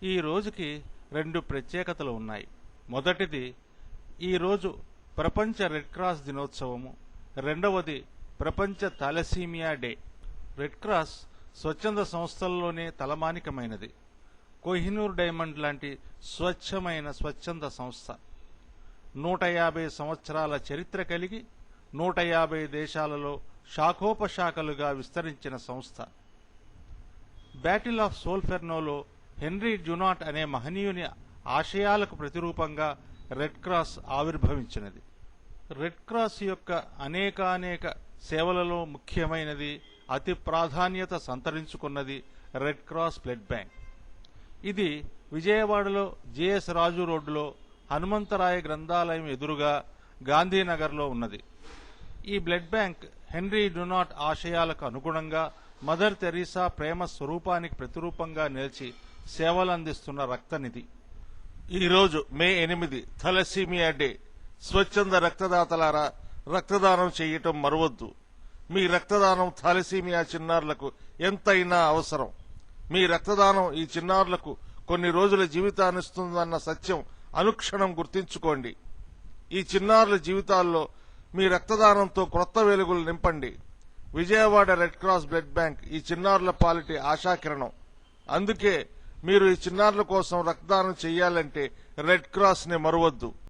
ఈ రోజుకి రెండు ప్రత్యేకతలు ఉన్నాయి. మొదటిది, ఈరోజు ప్రపంచ రెడ్ క్రాస్ దినోత్సవము. రెండవది ప్రపంచ థాలసీమియా డే. రెడ్ క్రాస్ స్వచ్ఛంద సంస్థల్లోనే తలమానికమైనది. కోహినూర్ డైమండ్ లాంటి స్వచ్ఛమైన స్వచ్ఛంద సంస్థ. 150 సంవత్సరాల చరిత్ర కలిగి 150 దేశాలలో శాఖోపశాఖలుగా విస్తరించిన సంస్థ. బ్యాటిల్ ఆఫ్ సోల్ఫెర్నోలో హెన్రీ డ్యునాంట్ అనే మహనీయుని ఆశయాలకు ప్రతిరూపంగా రెడ్ క్రాస్ ఆవిర్భవించినది. రెడ్ క్రాస్ యొక్క అనేకానేక సేవలలో ముఖ్యమైనది, అతి ప్రాధాన్యత సంతరించుకున్నది రెడ్ క్రాస్ బ్లడ్ బ్యాంక్. ఇది విజయవాడలో జెఎస్ రాజు రోడ్డులో హనుమంతరాయ గ్రంథాలయం ఎదురుగా గాంధీనగర్లో ఉన్నది. ఈ బ్లడ్ బ్యాంక్ హెన్రీ డ్యునాంట్ ఆశయాలకు అనుగుణంగా మదర్ తెరీసా ప్రేమ స్వరూపానికి ప్రతిరూపంగా నిలిచి సేవలందిస్తున్న రక్తనిధి. ఈరోజు మే 8 థాలసీమియా డే. స్వచ్ఛంద రక్తదాతలారా, రక్తదానం చేయటం మరవద్దు. మీ రక్తదానం థాలసీమియా చిన్నారులకు ఎంతైనా అవసరం. మీ రక్తదానం ఈ చిన్నారులకు కొన్ని రోజుల జీవితాన్నిస్తుందన్న సత్యం అనుక్షణం గుర్తించుకోండి. ఈ చిన్నారుల జీవితాల్లో మీ రక్తదానంతో క్రొత్త వెలుగులు నింపండి. Vijayawada red cross blood bank ఈ చిన్నారుల పాలిటి ఆశాకిరణం. అందుకే మీరు ఈ చిన్నారుల కోసం రక్తదానం చేయాలంటే రెడ్ క్రాస్ ని మరవద్దు.